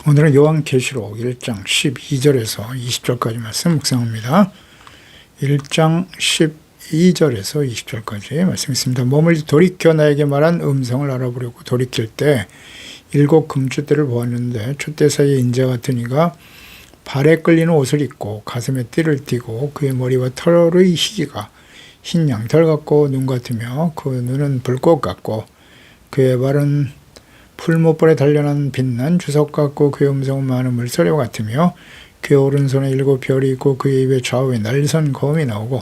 오늘은 요한계시록 1장 12절에서 20절까지 말씀 묵상합니다. 1장 12절에서 20절까지 말씀 있습니다. 몸을 돌이켜 나에게 말한 음성을 알아보려고 돌이킬 때 일곱 금촛대를 보았는데 촛대 사이에 인자 같은 이가 발에 끌리는 옷을 입고 가슴에 띠를 띠고 그의 머리와 털의 희기가 흰 양털 같고 눈 같으며 그 눈은 불꽃 같고 그의 발은 풀못벌에 단련한 빛난 주석 같고 그의 음성은 많은 물소리 같으며 그의 오른손에 일곱 별이 있고 그의 입에 좌우에 날선 검이 나오고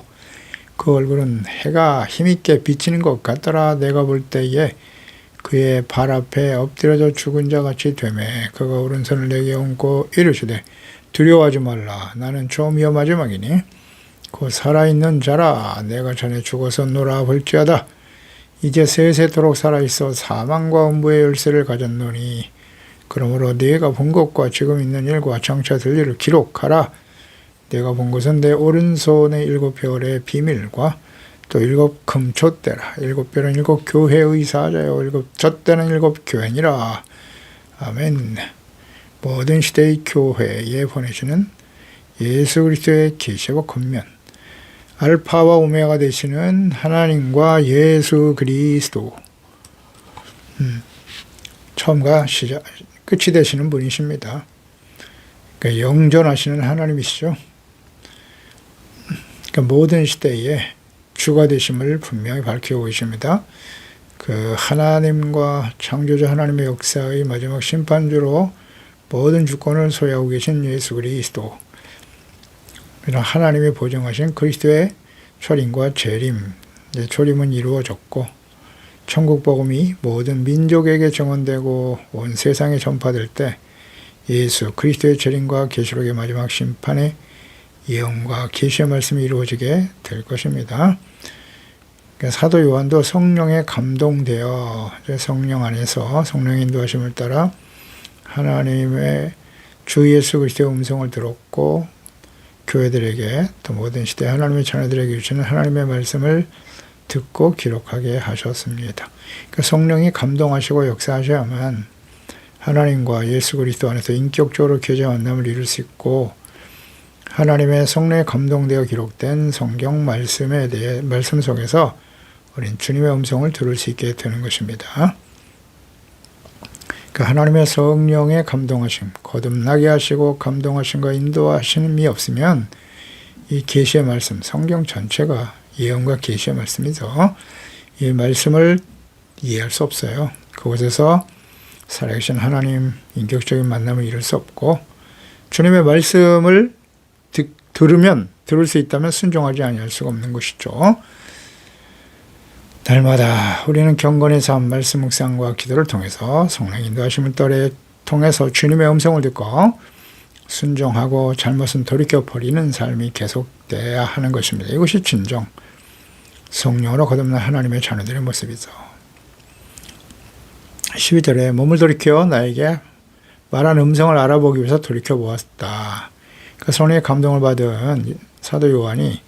그 얼굴은 해가 힘있게 비치는 것 같더라. 내가 볼 때에 그의 발 앞에 엎드려져 죽은 자 같이 되매 그가 오른손을 내게 얹고 이르시되 두려워하지 말라. 나는 처음이요 마지막이니 곧 살아있는 자라. 내가 전에 죽어서 놀아볼지어다. 이제 세세토록 살아있어 사망과 음부의 열쇠를 가졌노니 그러므로 네가 본 것과 지금 있는 일과 장차 될 일을 기록하라. 내가 본 것은 내 오른손의 일곱 별의 비밀과 또 일곱 금촛대라. 일곱 별은 일곱 교회의 사자요 일곱 촛대는 일곱 교회니라. 아멘. 모든 시대의 교회에 보내시는 예수 그리스도의 계시와 권면 알파와 오메가가 되시는 하나님과 예수 그리스도 처음과 시작, 끝이 되시는 분이십니다. 그러니까 영존하시는 하나님이시죠. 그러니까 모든 시대에 주가 되심을 분명히 밝히고 계십니다. 그 하나님과 창조자 하나님의 역사의 마지막 심판주로 모든 주권을 소유하고 계신 예수 그리스도, 하나님이 보증하신 그리스도의 초림과 재림, 초림은 이루어졌고 천국 복음이 모든 민족에게 증언되고 온 세상에 전파될 때 예수 그리스도의 재림과 계시록의 마지막 심판의 예언과 계시의 말씀이 이루어지게 될 것입니다. 사도 요한도 성령에 감동되어 성령 안에서 성령의 인도하심을 따라 하나님의 주 예수 그리스도의 음성을 들었고 교회들에게 또 모든 시대 하나님의 자녀들에게 주시는 하나님의 말씀을 듣고 기록하게 하셨습니다. 그러니까 성령이 감동하시고 역사하셔야만 하나님과 예수 그리스도 안에서 인격적으로 교제 만남을 이룰 수 있고 하나님의 성령에 감동되어 기록된 성경 말씀에 대해 말씀 속에서 우린 주님의 음성을 들을 수 있게 되는 것입니다. 하나님의 성령에 감동하심, 거듭나게 하시고 감동하심과 인도하심이 없으면 이 계시의 말씀, 성경 전체가 예언과 계시의 말씀이죠. 이 말씀을 이해할 수 없어요. 그곳에서 살아계신 하나님 인격적인 만남을 이룰 수 없고 주님의 말씀을 들을 수 있다면 순종하지 아니할 수가 없는 것이죠. 날마다 우리는 경건의 삶, 말씀 묵상과 기도를 통해서 성령 인도하심을 통해서 주님의 음성을 듣고 순종하고 잘못은 돌이켜버리는 삶이 계속돼야 하는 것입니다. 이것이 진정 성령으로 거듭난 하나님의 자녀들의 모습이죠. 12절에 몸을 돌이켜 나에게 말한 음성을 알아보기 위해서 돌이켜보았다. 성령의 감동을 받은 사도 요한이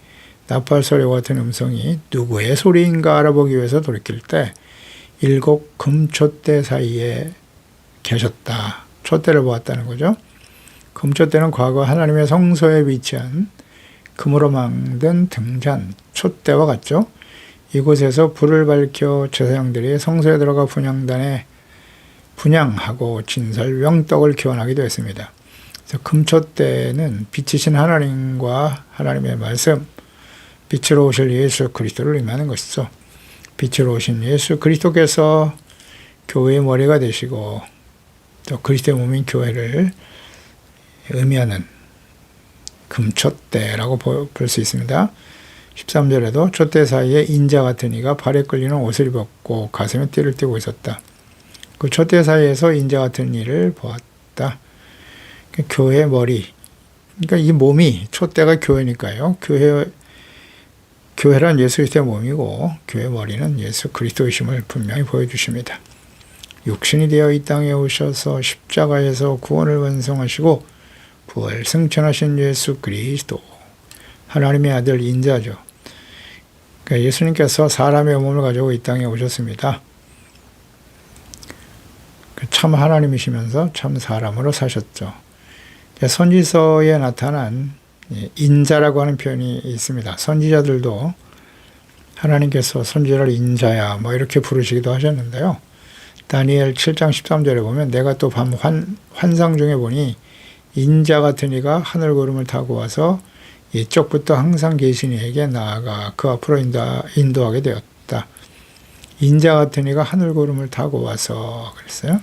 나팔 소리와 같은 음성이 누구의 소리인가 알아보기 위해서 돌이킬 때 일곱 금촛대 사이에 계셨다. 촛대를 보았다는 거죠. 금촛대는 과거 하나님의 성소에 위치한 금으로 만든 등잔, 촛대와 같죠. 이곳에서 불을 밝혀 제사장들이 성소에 들어가 분향단에 분향하고 진설, 명떡을 기원하기도 했습니다. 그래서 금촛대는 빛이신 하나님과 하나님의 말씀, 빛으로 오실 예수 그리스도를 의미하는 것이죠. 빛으로 오신 예수 그리스도께서 교회의 머리가 되시고 또 그리스도의 몸인 교회를 의미하는 금촛대라고 볼 수 있습니다. 13절에도 촛대 사이에 인자 같은 이가 발에 끌리는 옷을 입었고 가슴에 띠를 띠고 있었다. 그 촛대 사이에서 인자 같은 이를 보았다. 교회의 머리, 그러니까 이 몸이 촛대가 교회니까요. 교회란 예수 그리스도의 몸이고 교회 머리는 예수 그리스도이심을 분명히 보여주십니다. 육신이 되어 이 땅에 오셔서 십자가에서 구원을 완성하시고 부활 승천하신 예수 그리스도, 하나님의 아들 인자죠. 그러니까 예수님께서 사람의 몸을 가지고 이 땅에 오셨습니다. 참 하나님이시면서 참 사람으로 사셨죠. 선지서에 나타난 인자라고 하는 표현이 있습니다. 선지자들도 하나님께서 선지자를 인자야 뭐 이렇게 부르시기도 하셨는데요. 다니엘 7장 13절에 보면 내가 또 밤 환상 중에 보니 인자 같은 이가 하늘 구름을 타고 와서 이쪽부터 항상 계신 이에게 나아가 그 앞으로 인도하게 되었다. 인자 같은 이가 하늘 구름을 타고 와서 그랬어요.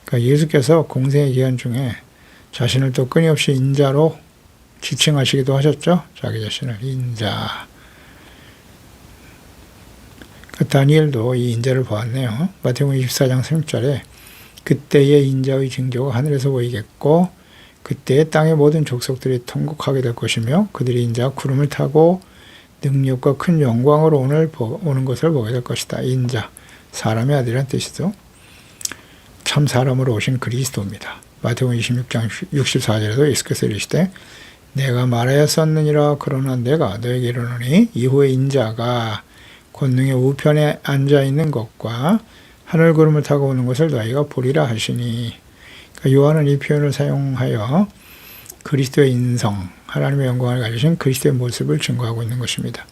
그러니까 예수께서 공생의 기간 중에 자신을 또 끊임없이 인자로 지칭하시기도 하셨죠. 자기 자신을 인자. 다니엘도 이 인자를 보았네요. 마태복음 24장 3절에 그때의 인자의 징조가 하늘에서 보이겠고 그때의 땅의 모든 족속들이 통곡하게 될 것이며 그들이 인자 구름을 타고 능력과 큰 영광으로 오는 것을 보게 될 것이다. 인자, 사람의 아들이란 뜻이죠. 참 사람으로 오신 그리스도입니다. 마태복음 26장 64절에도 예수께서 이르시되 내가 말하였었느니라 그러나 내가 너에게 이르노니 이후에 인자가 권능의 우편에 앉아있는 것과 하늘 구름을 타고 오는 것을 너희가 보리라 하시니 그러니까 요한은 이 표현을 사용하여 그리스도의 인성, 하나님의 영광을 가지신 그리스도의 모습을 증거하고 있는 것입니다.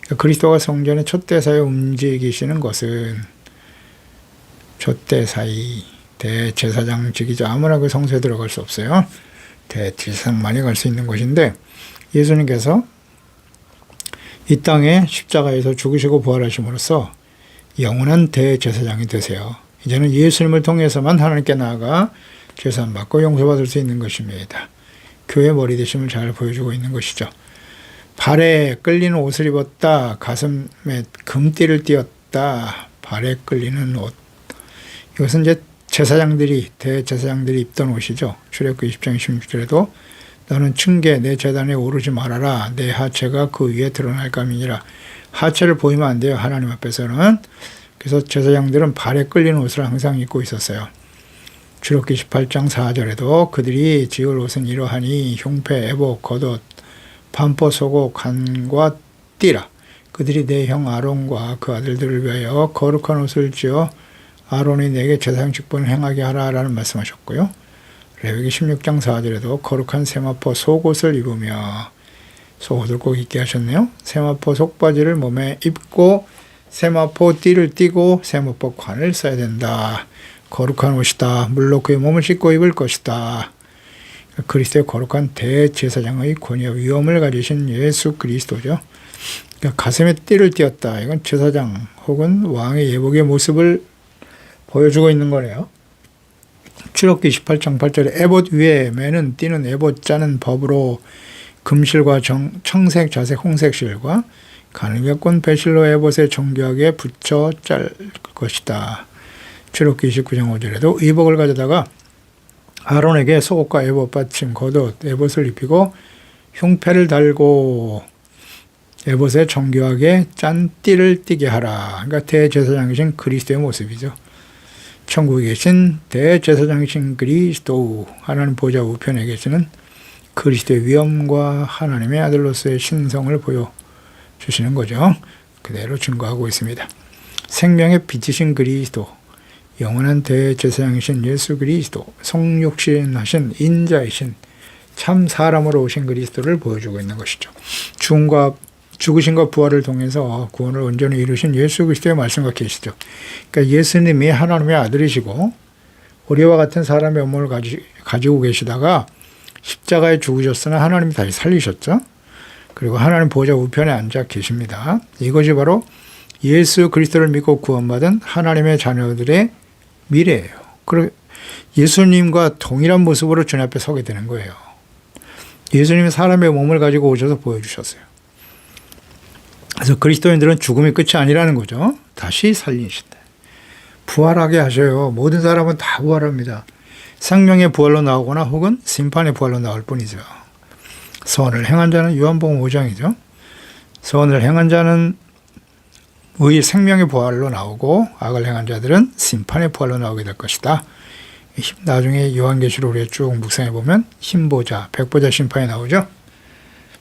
그러니까 그리스도가 성전의 촛대사에 움직이시는 것은 촛대사이 대제사장직이죠. 아무나 그 성소에 들어갈 수 없어요. 대제사장만이 갈 수 있는 곳인데 예수님께서 이 땅에 십자가에서 죽으시고 부활하심으로써 영원한 대제사장이 되세요. 이제는 예수님을 통해서만 하나님께 나아가 제사함 받고 용서받을 수 있는 것입니다. 교회 머리 되심을 잘 보여주고 있는 것이죠. 발에 끌리는 옷을 입었다. 가슴에 금띠를 띄었다. 발에 끌리는 옷. 이것은 이제 대제사장들이 입던 옷이죠. 출애굽기 20장 26절에도 너는 층계 내 제단에 오르지 말아라. 내 하체가 그 위에 드러날 감이니라. 하체를 보이면 안 돼요. 하나님 앞에서는. 그래서 제사장들은 발에 끌리는 옷을 항상 입고 있었어요. 출애굽기 18장 4절에도 그들이 지을 옷은 이러하니 흉패, 애복, 겉옷, 반포, 소고, 간과 띠라. 그들이 내 형 아론과 그 아들들을 위하여 거룩한 옷을 지어 아론이 내게 제사장 직분을 행하게 하라라는 말씀하셨고요. 레위기 16장 4절에도 거룩한 세마포 속옷을 입으며 속옷을 꼭 입게 하셨네요. 세마포 속바지를 몸에 입고 세마포 띠를 띠고 세마포 관을 써야 된다. 거룩한 옷이다. 물로 그의 몸을 씻고 입을 것이다. 그리스도의 거룩한 대제사장의 권위와 위엄을 가지신 예수 그리스도죠. 그러니까 가슴에 띠를 띠었다. 이건 제사장 혹은 왕의 예복의 모습을 보여주고 있는 거네요. 출애굽기 18장 8절에 에봇 위에 매는 띠는 에봇 짜는 법으로 금실과 청색, 자색, 홍색 실과 가늠의 배실로 에봇에 정교하게 붙여 짤 것이다. 출애굽기 29장 5절에도 의복을 가져다가 아론에게 속옷과 에봇 받침, 겉옷, 에봇을 입히고 흉패를 달고 에봇에 정교하게 짠 띠를 띠게 하라. 그러니까 대제사장이신 그리스도의 모습이죠. 천국에 계신 대제사장이신 그리스도, 하나님 보좌 우편에 계시는 그리스도의 위엄과 하나님의 아들로서의 신성을 보여주시는 거죠. 그대로 증거하고 있습니다. 생명의 빛이신 그리스도, 영원한 대제사장이신 예수 그리스도, 성육신하신 인자이신 참 사람으로 오신 그리스도를 보여주고 있는 것이죠. 죽으신과 부활을 통해서 구원을 온전히 이루신 예수 그리스도의 말씀과 계시죠. 그러니까 예수님이 하나님의 아들이시고 우리와 같은 사람의 몸을 가지고 계시다가 십자가에 죽으셨으나 하나님이 다시 살리셨죠. 그리고 하나님 보좌 우편에 앉아 계십니다. 이것이 바로 예수 그리스도를 믿고 구원받은 하나님의 자녀들의 미래예요. 그리고 예수님과 동일한 모습으로 주님 앞에 서게 되는 거예요. 예수님이 사람의 몸을 가지고 오셔서 보여주셨어요. 그래서 그리스도인들은 죽음이 끝이 아니라는 거죠. 다시 살리신다. 부활하게 하셔요. 모든 사람은 다 부활합니다. 생명의 부활로 나오거나 혹은 심판의 부활로 나올 뿐이죠. 선을 행한 자는 요한복음 5장이죠. 선을 행한 자는 생명의 부활로 나오고 악을 행한 자들은 심판의 부활로 나오게 될 것이다. 나중에 요한계시록 우리가 쭉 묵상해 보면 흰보자, 백보자 심판이 나오죠.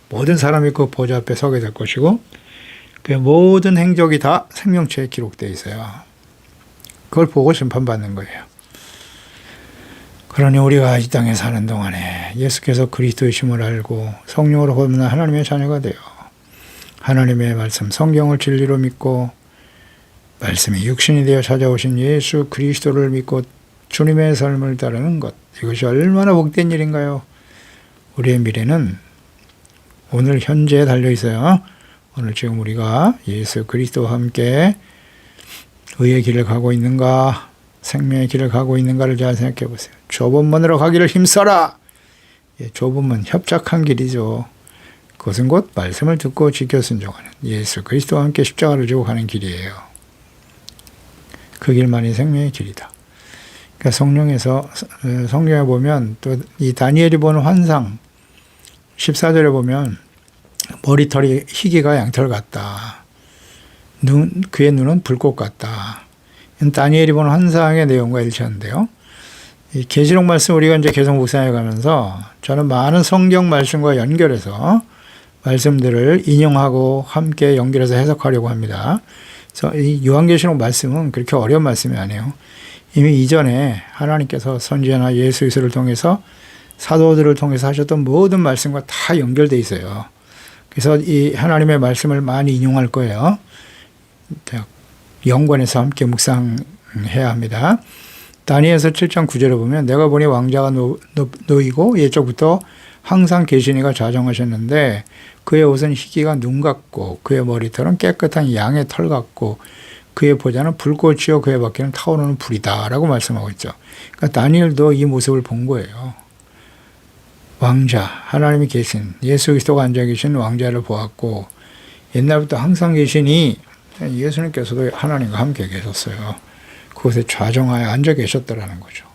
모든 사람이 그 보좌 앞에 서게 될 것이고 그 모든 행적이 다 생명체에 기록되어 있어요. 그걸 보고 심판받는 거예요. 그러니 우리가 이 땅에 사는 동안에 예수께서 그리스도이심을 알고 성령으로 거듭난 하나님의 자녀가 되어 하나님의 말씀 성경을 진리로 믿고 말씀이 육신이 되어 찾아오신 예수 그리스도를 믿고 주님의 삶을 따르는 것, 이것이 얼마나 복된 일인가요? 우리의 미래는 오늘 현재에 달려 있어요. 오늘 지금 우리가 예수 그리스도와 함께 의의 길을 가고 있는가, 생명의 길을 가고 있는가를 잘 생각해 보세요. 좁은 문으로 가기를 힘써라. 좁은 문, 협착한 길이죠. 그것은 곧 말씀을 듣고 지켜 순종하는 예수 그리스도와 함께 십자가를 지고 가는 길이에요. 그 길만이 생명의 길이다. 그러니까 성경에 보면 또 이 다니엘이 보는 환상 14절에 보면 머리털이 희귀가 양털 같다. 그의 눈은 불꽃 같다. 다니엘이 보는 환상의 내용과 일치하는데요. 이 계시록 말씀 우리가 이제 계속 묵상해 가면서 저는 많은 성경 말씀과 연결해서 말씀들을 인용하고 함께 연결해서 해석하려고 합니다. 그래서 이 요한계시록 말씀은 그렇게 어려운 말씀이 아니에요. 이미 이전에 하나님께서 선지자나 예수 그리스도를 통해서 사도들을 통해서 하셨던 모든 말씀과 다 연결되어 있어요. 그래서 이 하나님의 말씀을 많이 인용할 거예요. 연관해서 함께 묵상해야 합니다. 다니엘서 7장 9절에 보면 내가 보니 왕자가 놓이고 예적부터 항상 계시니가 좌정하셨는데 그의 옷은 희기가 눈 같고 그의 머리털은 깨끗한 양의 털 같고 그의 보좌는 불꽃이요 그의 바퀴는 타오르는 불이다 라고 말씀하고 있죠. 그러니까 다니엘도 이 모습을 본 거예요. 왕자, 하나님이 계신 예수 그리스도가 앉아 계신 왕자를 보았고 옛날부터 항상 계시니 예수님께서도 하나님과 함께 계셨어요. 그곳에 좌정하여 앉아 계셨더라는 거죠.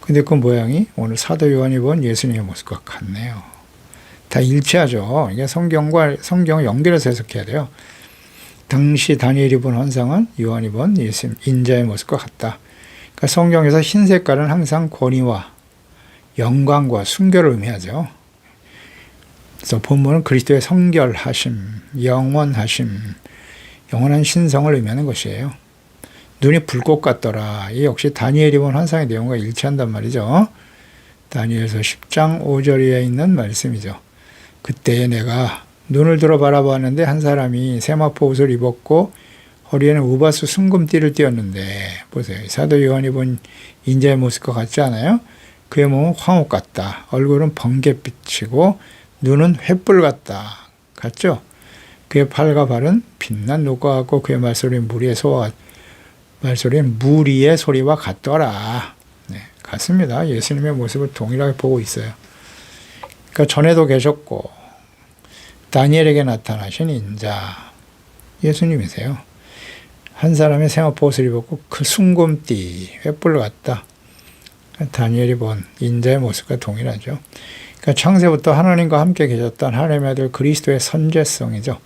근데 그 모양이 오늘 사도 요한이 본 예수님의 모습과 같네요. 다 일치하죠. 이게 성경을 연결해서 해석해야 돼요. 당시 다니엘이 본 환상은 요한이 본 예수님, 인자의 모습과 같다. 그러니까 성경에서 흰 색깔은 항상 권위와 영광과 순결을 의미하죠. 그래서 본문은 그리스도의 성결하심, 영원하심, 영원한 신성을 의미하는 것이에요. 눈이 불꽃 같더라. 이 역시 다니엘이 본 환상의 내용과 일치한단 말이죠. 다니엘서 10장 5절에 있는 말씀이죠. 그때에 내가 눈을 들어 바라보았는데 한 사람이 세마포 옷을 입었고 허리에는 우바수 순금띠를 띄었는데 보세요. 사도 요한이 본 인자의 모습과 같지 않아요? 그의 몸은 황옥 같다. 얼굴은 번갯빛이고 눈은 횃불 같다. 같죠? 그의 팔과 발은 빛난 녹과 같고 그의 말소리는 무리의 소리와 같더라. 네, 같습니다. 예수님의 모습을 동일하게 보고 있어요. 그러니까 전에도 계셨고 다니엘에게 나타나신 인자 예수님이세요. 한 사람의 세마포 옷을 입었고 그 순금띠 횃불 같다. 다니엘이 본 인자의 모습과 동일하죠. 그러니까 창세부터 하나님과 함께 계셨던 하나님의 아들 그리스도의 선제성이죠.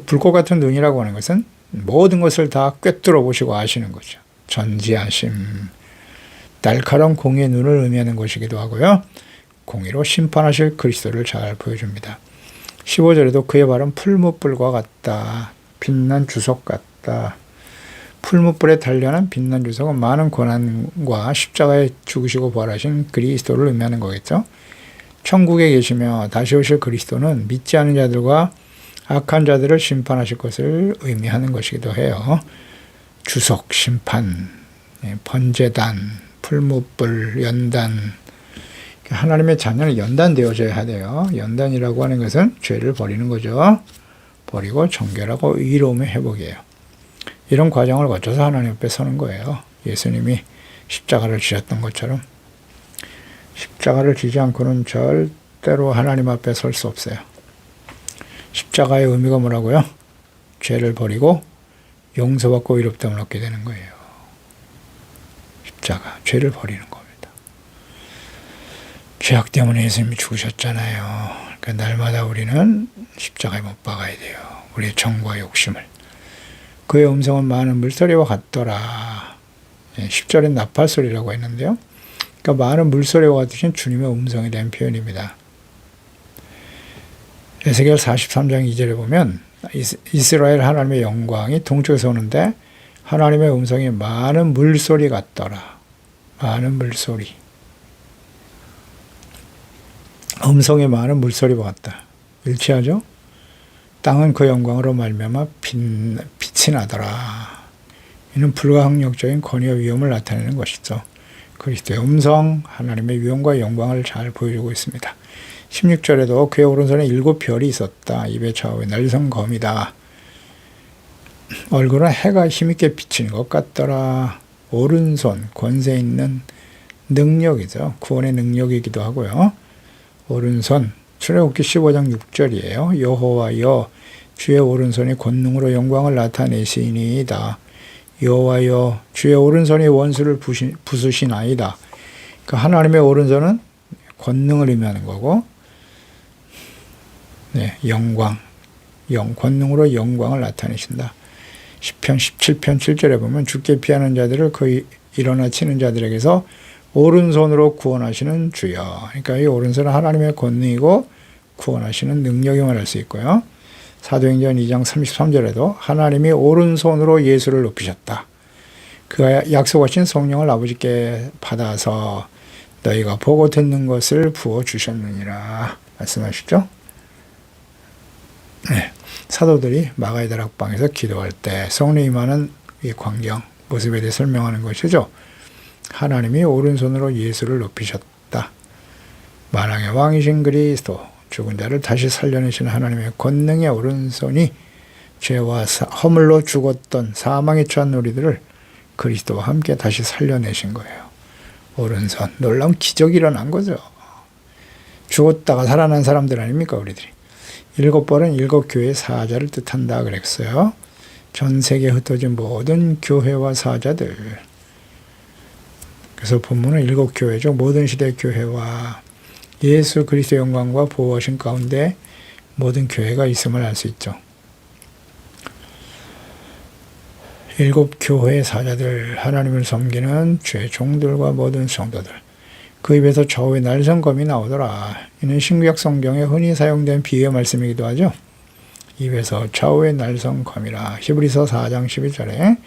불꽃 같은 눈이라고 하는 것은 모든 것을 다 꿰뚫어 보시고 아시는 거죠. 전지하심, 날카로운 공의의 눈을 의미하는 것이기도 하고요. 공의로 심판하실 그리스도를 잘 보여줍니다. 15절에도 그의 발은 풀무불과 같다. 빛난 주석 같다. 풀무불에 단련한 빛난 주석은 많은 고난과 십자가에 죽으시고 부활하신 그리스도를 의미하는 거겠죠. 천국에 계시며 다시 오실 그리스도는 믿지 않은 자들과 악한 자들을 심판하실 것을 의미하는 것이기도 해요. 주석, 심판, 번제단, 풀무불, 연단. 하나님의 자녀는 연단되어져야 돼요. 연단이라고 하는 것은 죄를 버리는 거죠. 버리고 정결하고 의로움의 회복이에요. 이런 과정을 거쳐서 하나님 앞에 서는 거예요. 예수님이 십자가를 지셨던 것처럼. 십자가를 지지 않고는 절대로 하나님 앞에 설 수 없어요. 십자가의 의미가 뭐라고요? 죄를 버리고 용서받고 의롭다함을 얻게 되는 거예요. 십자가, 죄를 버리는 겁니다. 죄악 때문에 예수님이 죽으셨잖아요. 그러니까 날마다 우리는 십자가에 못 박아야 돼요. 우리의 정과 욕심을. 그의 음성은 많은 물소리와 같더라. 10절엔 나팔소리라고 했는데요. 그러니까 많은 물소리와 같으신 주님의 음성에 대한 표현입니다. 에스겔 43장 2절에 보면 이스라엘 하나님의 영광이 동쪽에서 오는데 하나님의 음성이 많은 물소리 같더라. 많은 물소리. 음성에 많은 물소리와 같다. 일치하죠? 땅은 그 영광으로 말미암아 빛이 나더라. 이는 불가항력적인 권위와 위엄을 나타내는 것이죠. 그리스도의 음성, 하나님의 위엄과 영광을 잘 보여주고 있습니다. 16절에도 그의 오른손에 7별이 있었다. 입에 좌우에 날선 검이다. 얼굴은 해가 힘있게 비치는 것 같더라. 오른손, 권세 있는 능력이죠. 구원의 능력이기도 하고요. 오른손, 출애굽기 15장 6절이에요. 여호와여 주의 오른손이 권능으로 영광을 나타내시니이다. 여호와여 주의 오른손이 원수를 부수시나이다. 그 하나님의 오른손은 권능을 의미하는 거고, 네, 영광, 권능으로 영광을 나타내신다. 시편 17편 7절에 보면 주께 피하는 자들을 그 일어나 치는 자들에게서 오른손으로 구원하시는 주여. 그러니까 이 오른손은 하나님의 권능이고 구원하시는 능력이 말할 수 있고요. 사도행전 2장 33절에도 하나님이 오른손으로 예수를 높이셨다. 그가 약속하신 성령을 아버지께 받아서 너희가 보고 듣는 것을 부어주셨느니라 말씀하시죠. 네. 사도들이 마가의 다락방에서 기도할 때 성령이 임하는 이 광경, 모습에 대해 설명하는 것이죠. 하나님이 오른손으로 예수를 높이셨다. 만왕의 왕이신 그리스도, 죽은 자를 다시 살려내시는 하나님의 권능의 오른손이 죄와 허물로 죽었던 사망에 처한 우리들을 그리스도와 함께 다시 살려내신 거예요. 오른손, 놀라운 기적이 일어난 거죠. 죽었다가 살아난 사람들 아닙니까, 우리들이. 7벌은 7교회의 사자를 뜻한다 그랬어요. 전 세계에 흩어진 모든 교회와 사자들. 그래서 본문은 7교회죠. 모든 시대 교회와 예수 그리스도의 영광과 보호하신 가운데 모든 교회가 있음을 알 수 있죠. 7교회의 사자들, 하나님을 섬기는 주의 종들과 모든 성도들. 그 입에서 좌우에 날선검이 나오더라. 이는 신구약 성경에 흔히 사용된 비유의 말씀이기도 하죠. 입에서 좌우에 날선검이라. 히브리서 4장 12절에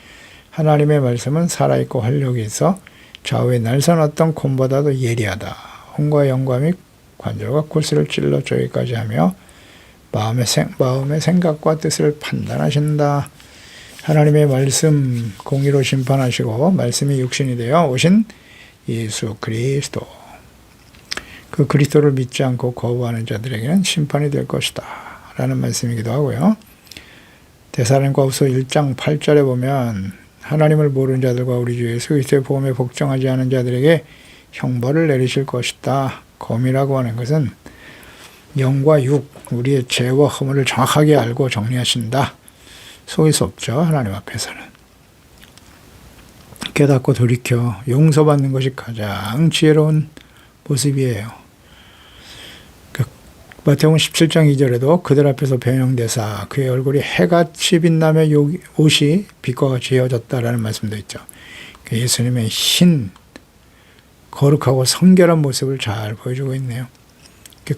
하나님의 말씀은 살아있고 활력이 있어 좌우에 날선 어떤 곰보다도 예리하다. 혼과 영과 및 관절과 골수를 찔러 쪼개기까지 하며 마음의 생각과 뜻을 판단하신다. 하나님의 말씀 공의로 심판하시고 말씀이 육신이 되어 오신 예수 그리스도. 그 그리스도를 믿지 않고 거부하는 자들에게는 심판이 될 것이다 라는 말씀이기도 하고요. 데살로니가후서 1장 8절에 보면 하나님을 모르는 자들과 우리 주 예수 그리스도의 복음에 복종하지 않은 자들에게 형벌을 내리실 것이다. 검이라고 하는 것은 영과 육, 우리의 죄와 허물을 정확하게 알고 정리하신다. 속일 수 없죠, 하나님 앞에서는. 깨닫고 돌이켜 용서받는 것이 가장 지혜로운 모습이에요. 마태복음 17장 2절에도 그들 앞에서 변형되사 그의 얼굴이 해같이 빛나며 옷이 빛과 같이 헤어졌다라는 말씀도 있죠. 예수님의 흰, 거룩하고 성결한 모습을 잘 보여주고 있네요.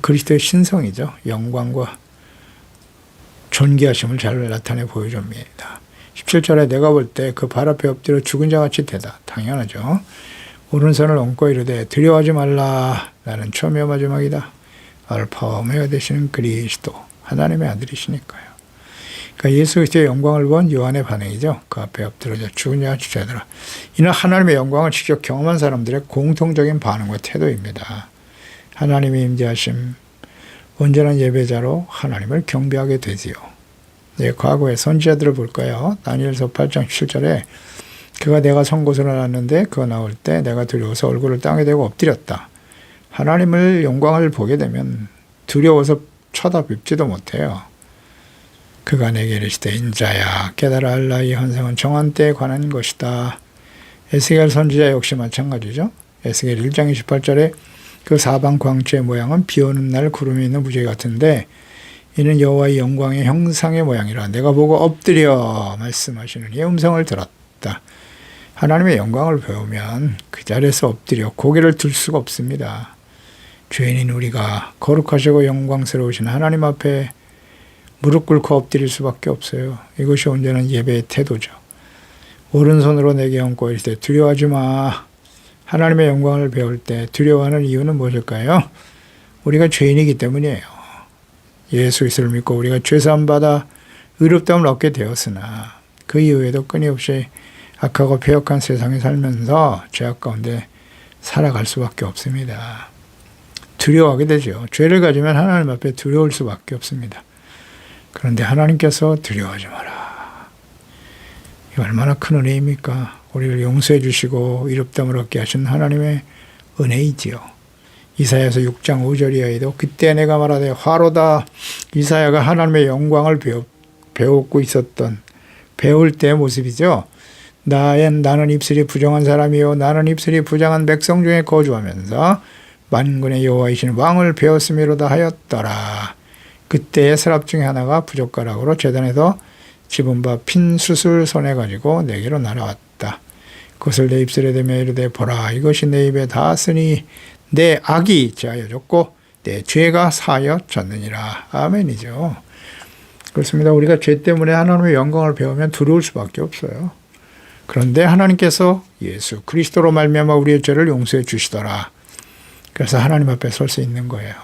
그리스도의 신성이죠. 영광과 존귀하심을 잘 나타내 보여줍니다. 17절에 내가 볼 때 그 발 앞에 엎드려 죽은 자같이 되다. 당연하죠. 오른손을 얹고 이르되 두려워하지 말라. 나는 처음이요 마지막이다. 알파와 오메가 되시는 그리스도, 하나님의 아들이시니까요. 그러니까 예수 그리스도의 영광을 본 요한의 반응이죠. 그 앞에 엎드려져 죽은 자같이 되더라. 이는 하나님의 영광을 직접 경험한 사람들의 공통적인 반응과 태도입니다. 하나님의 임재하심, 온전한 예배자로 하나님을 경배하게 되지요. 네, 과거의 선지자들을 볼까요? 다니엘서 8장 7절에 그가 내가 선 곳으로 나왔는데 그가 나올 때 내가 두려워서 얼굴을 땅에 대고 엎드렸다. 하나님을 영광을 보게 되면 두려워서 쳐다뵙지도 못해요. 그가 내게 이르시되 인자야 깨달아 알라 이 환상은 정한 때에 관한 것이다. 에스겔 선지자 역시 마찬가지죠. 에스겔 1장 28절에 그 사방 광채의 모양은 비오는 날 구름이 있는 무지개 같은데 이는 여호와의 영광의 형상의 모양이라 내가 보고 엎드려 말씀하시는 이 음성을 들었다. 하나님의 영광을 배우면 그 자리에서 엎드려 고개를 들 수가 없습니다. 죄인인 우리가 거룩하시고 영광스러우신 하나님 앞에 무릎 꿇고 엎드릴 수밖에 없어요. 이것이 온전한 예배의 태도죠. 오른손으로 내게 얹고 이르되 두려워하지 마. 하나님의 영광을 배울 때 두려워하는 이유는 무엇일까요? 우리가 죄인이기 때문이에요. 예수 그리스도를 믿고 우리가 죄사함 받아 의롭다함을 얻게 되었으나 그 이후에도 끊임없이 악하고 패역한 세상에 살면서 죄악 가운데 살아갈 수밖에 없습니다. 두려워하게 되죠. 죄를 가지면 하나님 앞에 두려울 수밖에 없습니다. 그런데 하나님께서 두려워하지 마라. 이 얼마나 큰 은혜입니까? 우리를 용서해 주시고 의롭다함을 얻게 하신 하나님의 은혜이지요. 이사야서 6장 5절이어도 그때 내가 말하되 화로다. 이사야가 하나님의 영광을 배우고 있었던 배울 때의 모습이죠. 나는 입술이 부정한 사람이요 나는 입술이 부정한 백성 중에 거주하면서 만군의 여호와이신 왕을 배웠음이로다 하였더라. 그때의 서랍 중에 하나가 부젓가락으로 제단에서 집은 바 핀 숯을 손에 가지고 내게로 날아왔다. 그것을 내 입술에 대며 이르되 보라 이것이 내 입에 닿았으니 내 악이 제하여졌고 내 죄가 사하여졌느니라. 아멘이죠. 그렇습니다. 우리가 죄 때문에 하나님의 영광을 배우면 두려울 수밖에 없어요. 그런데 하나님께서 예수 그리스도로 말미암아 우리의 죄를 용서해 주시더라. 그래서 하나님 앞에 설 수 있는 거예요.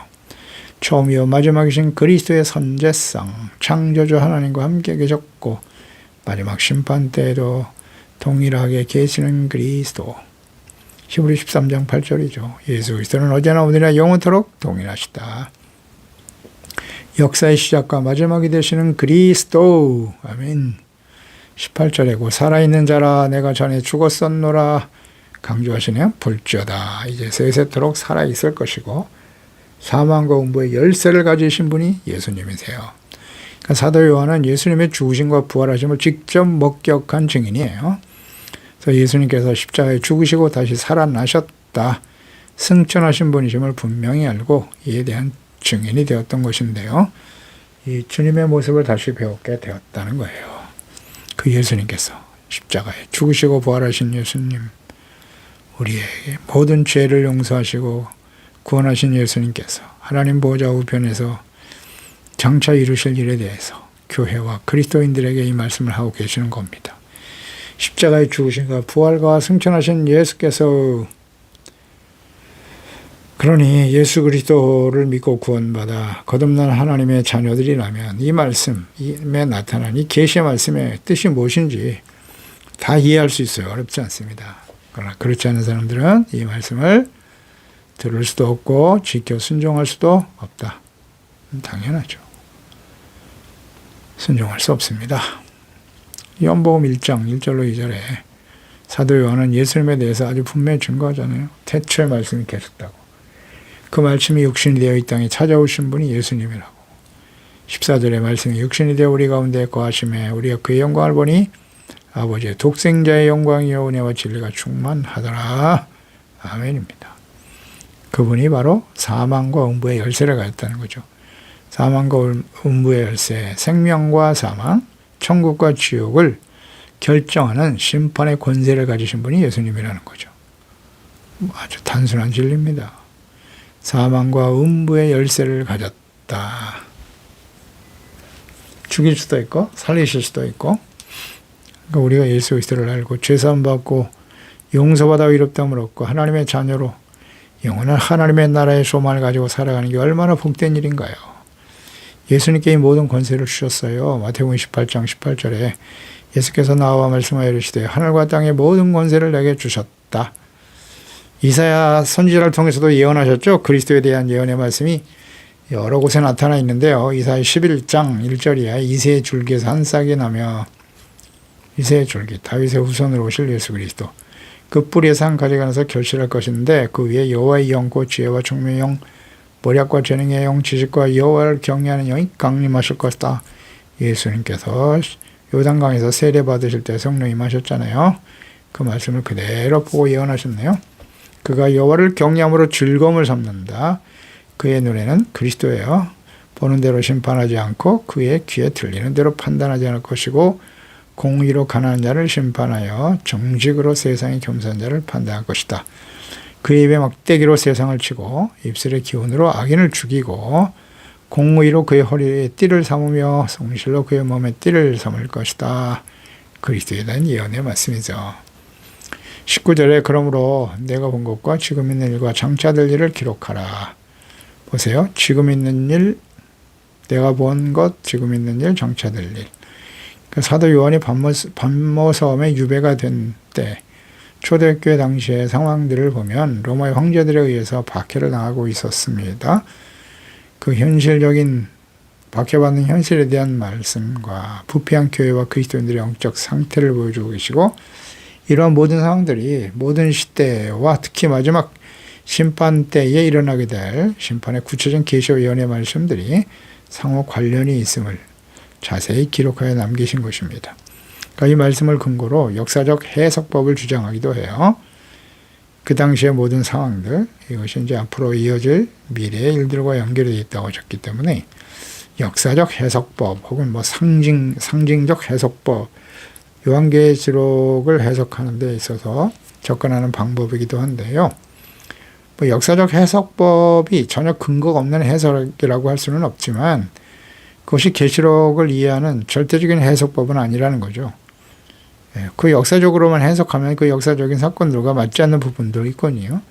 처음이요 마지막이신 그리스도의 선제상 창조주 하나님과 함께 계셨고 마지막 심판 때에도 동일하게 계시는 그리스도. 히브리 13장 8절이죠. 예수 그리스도는 어제나 오늘이나 영원토록 동일하시다. 역사의 시작과 마지막이 되시는 그리스도. 아멘. 18절에 살아있는 자라 내가 전에 죽었었노라 강조하시네요. 볼지어다 이제 세세토록 살아있을 것이고 사망과 음부의 열쇠를 가지신 분이 예수님이세요. 그러니까 사도 요한은 예수님의 죽으심과 부활하심을 직접 목격한 증인이에요. 그래서 예수님께서 십자가에 죽으시고 다시 살아나셨다. 승천하신 분이심을 분명히 알고 이에 대한 증인이 되었던 것인데요. 이 주님의 모습을 다시 배우게 되었다는 거예요. 그 예수님께서 십자가에 죽으시고 부활하신 예수님, 우리에게 모든 죄를 용서하시고 구원하신 예수님께서 하나님 보좌 우편에서 장차 이루실 일에 대해서 교회와 그리스도인들에게 이 말씀을 하고 계시는 겁니다. 십자가에 죽으신과 부활과 승천하신 예수께서 그러니 예수 그리스도를 믿고 구원받아 거듭난 하나님의 자녀들이라면 이 말씀에 나타난 이 계시의 말씀의 뜻이 무엇인지 다 이해할 수 있어요. 어렵지 않습니다. 그러나 그렇지 않은 사람들은 이 말씀을 들을 수도 없고 지켜 순종할 수도 없다. 당연하죠. 순종할 수 없습니다. 요한복음 1장 1절로 2절에 사도 요한은 예수님에 대해서 아주 분명히 증거하잖아요. 태초의 말씀이 계셨다고. 그 말씀이 육신이 되어 이 땅에 찾아오신 분이 예수님이라고. 14절의 말씀이 육신이 되어 우리 가운데 거하심에 우리가 그의 영광을 보니 아버지의 독생자의 영광이요 은혜와 진리가 충만하더라. 아멘입니다. 그분이 바로 사망과 음부의 열쇠를 가졌다는 거죠. 사망과 음부의 열쇠, 생명과 사망, 천국과 지옥을 결정하는 심판의 권세를 가지신 분이 예수님이라는 거죠. 아주 단순한 진리입니다. 사망과 음부의 열쇠를 가졌다. 죽일 수도 있고 살리실 수도 있고. 그러니까 우리가 예수 그리스도를 알고 죄사함 받고 용서받아 의롭다함을 얻고 하나님의 자녀로 영원한 하나님의 나라의 소망을 가지고 살아가는 게 얼마나 복된 일인가요? 예수님께 이 모든 권세를 주셨어요. 마태복음 28장 18절에 예수께서 나와 말씀하여 이르시되 하늘과 땅의 모든 권세를 내게 주셨다. 이사야 선지자를 통해서도 예언하셨죠. 그리스도에 대한 예언의 말씀이 여러 곳에 나타나 있는데요. 이사야 11장 1절이야. 이새의 줄기에서 한 싹이 나며 이새의 줄기, 다윗의 후손으로 오실 예수 그리스도. 그 뿌리에서 한 가지가 나서 결실할 것인데 그 위에 여호와의 영, 곧 지혜와 총명의 영, 머리학과 재능의 영, 지식과 여호와를 경외하는 영이 강림하실 것이다. 예수님께서 요단강에서 세례 받으실 때 성령 임하셨잖아요. 그 말씀을 그대로 보고 예언하셨네요. 그가 여호와를 경외함으로 즐거움을 삼는다. 그의 눈에는 그리스도예요. 보는 대로 심판하지 않고 그의 귀에 들리는 대로 판단하지 않을 것이고 공의로 가난한 자를 심판하여 정직으로 세상의 겸손한 자를 판단할 것이다. 그의 입에 막대기로 세상을 치고 입술의 기운으로 악인을 죽이고 공의로 그의 허리에 띠를 삼으며 성실로 그의 몸에 띠를 삼을 것이다. 그리스도에 대한 예언의 말씀이죠. 19절에 그러므로 내가 본 것과 지금 있는 일과 장차 될 일을 기록하라. 보세요. 지금 있는 일, 내가 본 것, 지금 있는 일, 정차 될 일. 그 사도 요한이 반모섬에 유배가 된 때, 초대교회 당시의 상황들을 보면 로마의 황제들에 의해서 박해를 당하고 있었습니다. 그 현실적인 박해받는 현실에 대한 말씀과 부패한 교회와 그리스도인들의 영적 상태를 보여주고 계시고, 이러한 모든 상황들이 모든 시대와 특히 마지막 심판 때에 일어나게 될 심판의 구체적인 계시와 예언의 말씀들이 상호 관련이 있음을 자세히 기록하여 남기신 것입니다. 그러니까 이 말씀을 근거로 역사적 해석법을 주장하기도 해요. 그 당시의 모든 상황들, 이것이 이제 앞으로 이어질 미래의 일들과 연결되어 있다고 하셨기 때문에 역사적 해석법 혹은 뭐 상징적 해석법, 요한계시록을 해석하는 데 있어서 접근하는 방법이기도 한데요. 뭐 역사적 해석법이 전혀 근거가 없는 해석이라고 할 수는 없지만 그것이 계시록을 이해하는 절대적인 해석법은 아니라는 거죠. 그 역사적으로만 해석하면 그 역사적인 사건들과 맞지 않는 부분도 있거든요.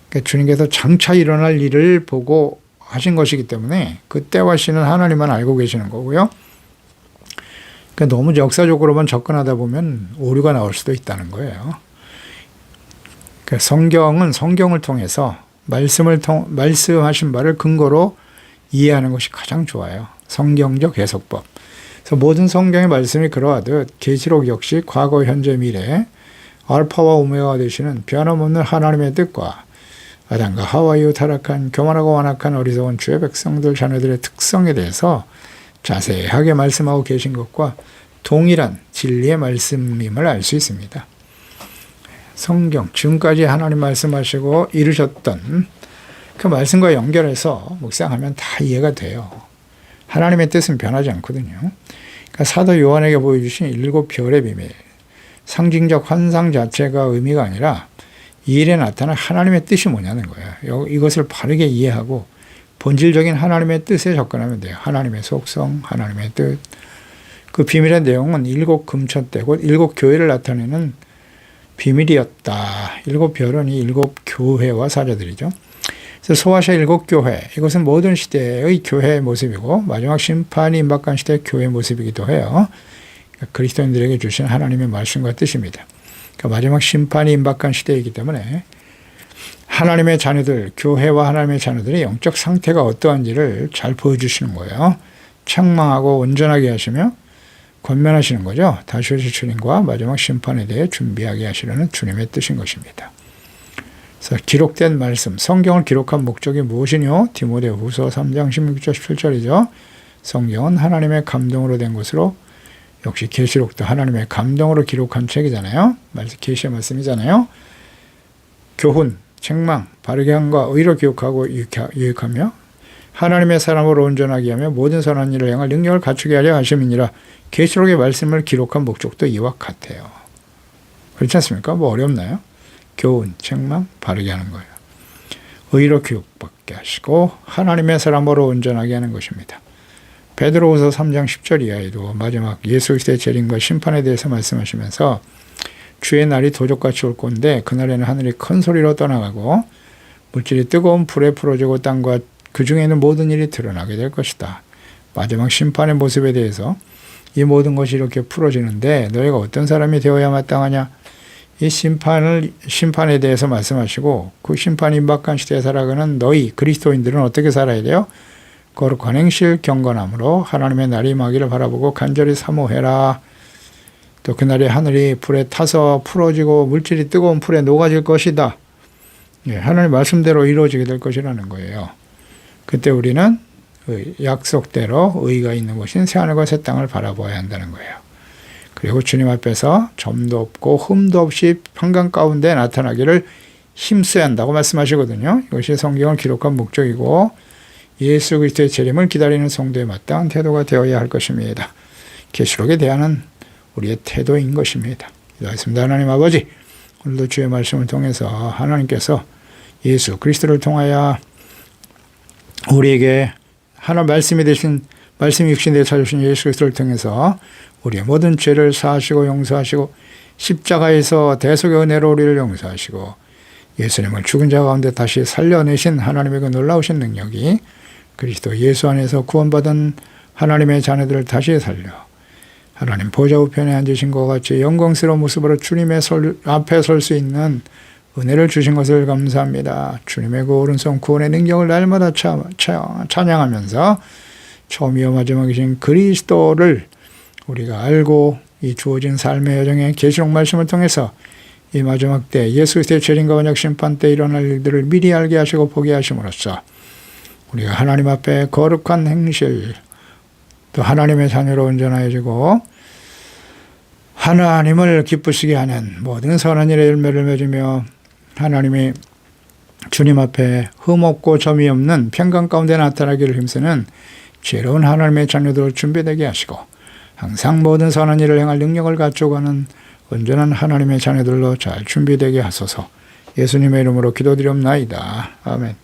그러니까 주님께서 장차 일어날 일을 보고 하신 것이기 때문에 그 때와 시는 하나님만 알고 계시는 거고요. 그러니까 너무 역사적으로만 접근하다 보면 오류가 나올 수도 있다는 거예요. 그러니까 성경은 성경을 통해서 말씀하신 바를 근거로 이해하는 것이 가장 좋아요. 성경적 해석법. 그래서 모든 성경의 말씀이 그러하듯 계시록 역시 과거, 현재, 미래 알파와 오메가가 되시는 변함없는 하나님의 뜻과 아담과 하와 이후 타락한 교만하고 완악한 어리석은 주의 백성들 자녀들의 특성에 대해서 자세하게 말씀하고 계신 것과 동일한 진리의 말씀임을 알 수 있습니다. 성경, 지금까지 하나님 말씀하시고 이루셨던 그 말씀과 연결해서 묵상하면 다 이해가 돼요. 하나님의 뜻은 변하지 않거든요. 그러니까 사도 요한에게 보여주신 7별의 비밀, 상징적 환상 자체가 의미가 아니라 이 일에 나타난 하나님의 뜻이 뭐냐는 거예요. 이것을 바르게 이해하고 본질적인 하나님의 뜻에 접근하면 돼요. 하나님의 속성, 하나님의 뜻. 그 비밀의 내용은 7 금천대고 7 교회를 나타내는 비밀이었다. 7별은 이 7 교회와 사자들이죠. 그래서 소아시아 7 교회, 이것은 모든 시대의 교회의 모습이고 마지막 심판이 임박한 시대의 교회의 모습이기도 해요. 그러니까 그리스도인들에게 주신 하나님의 말씀과 뜻입니다. 그러니까 마지막 심판이 임박한 시대이기 때문에 하나님의 자녀들, 교회와 하나님의 자녀들의 영적 상태가 어떠한지를 잘 보여주시는 거예요. 책망하고 온전하게 하시며 권면하시는 거죠. 다시 오실 주님과 마지막 심판에 대해 준비하게 하시려는 주님의 뜻인 것입니다. 그래서 기록된 말씀, 성경을 기록한 목적이 무엇이뇨? 디모데후서 3장 16절 17절이죠. 성경은 하나님의 감동으로 된 것으로 역시 계시록도 하나님의 감동으로 기록한 책이잖아요. 계시의 말씀이잖아요. 교훈, 책망, 바르게 함과 의로 기억하고 유익하며 하나님의 사람으로 온전하게 하며 모든 선한 일을 행할 능력을 갖추게 하려 하심이니라. 계시록의 말씀을 기록한 목적도 이와 같아요. 그렇지 않습니까? 뭐 어렵나요? 교훈, 책망, 바르게 하는 거예요. 의로 교육받게 하시고 하나님의 사람으로 온전하게 하는 것입니다. 베드로후서 3장 10절 이하에도 마지막 예수 그리스도의 재림과 심판에 대해서 말씀하시면서 주의 날이 도적같이 올 건데 그날에는 하늘이 큰 소리로 떠나가고 물질이 뜨거운 불에 풀어지고 땅과 그 중에 있는 모든 일이 드러나게 될 것이다. 마지막 심판의 모습에 대해서 이 모든 것이 이렇게 풀어지는데 너희가 어떤 사람이 되어야 마땅하냐? 이 심판에 대해서 말씀하시고 그 심판이 임박한 시대에 살아가는 너희 그리스도인들은 어떻게 살아야 돼요? 거룩한 행실 경건함으로 하나님의 날이 임하기를 바라보고 간절히 사모해라. 또 그날에 하늘이 불에 타서 풀어지고 물질이 뜨거운 불에 녹아질 것이다. 하나님 말씀대로 이루어지게 될 것이라는 거예요. 그때 우리는 약속대로 의가 있는 곳인 새하늘과 새 땅을 바라보아야 한다는 거예요. 그리고 주님 앞에서 점도 없고 흠도 없이 평강 가운데 나타나기를 힘써야 한다고 말씀하시거든요. 이것이 성경을 기록한 목적이고 예수 그리스도의 재림을 기다리는 성도에 마땅한 태도가 되어야 할 것입니다. 계시록에 대한 우리의 태도인 것입니다. 기도하겠습니다. 하나님 아버지, 오늘도 주의 말씀을 통해서 하나님께서 예수 그리스도를 통하여 우리에게 하나님 말씀이 되신 말씀이 육신되어 찾으신 예수 그리스도를 통해서 우리의 모든 죄를 사하시고 용서하시고 십자가에서 대속의 은혜로 우리를 용서하시고 예수님을 죽은 자 가운데 다시 살려내신 하나님의 그 놀라우신 능력이 그리스도 예수 안에서 구원받은 하나님의 자녀들을 다시 살려 하나님 보좌 우편에 앉으신 것 같이 영광스러운 모습으로 주님의 앞에 설 수 있는 은혜를 주신 것을 감사합니다. 주님의 그 오른손 구원의 능력을 날마다 찬양하면서 처음이요 마지막이신 그리스도를 우리가 알고 이 주어진 삶의 여정의 계시록 말씀을 통해서 이 마지막 때 예수 그리스도의 재림과 언약 심판 때 일어날 일들을 미리 알게 하시고 보게 하심으로써 우리가 하나님 앞에 거룩한 행실 또 하나님의 자녀로 온전하여지고 하나님을 기쁘시게 하는 모든 선한 일의 열매를 맺으며 하나님이 주님 앞에 흠없고 점이 없는 평강 가운데 나타나기를 힘쓰는 지혜로운 하나님의 자녀들 준비되게 하시고 항상 모든 선한 일을 행할 능력을 갖추고가는 온전한 하나님의 자녀들로 잘 준비되게 하소서. 예수님의 이름으로 기도드리옵나이다. 아멘.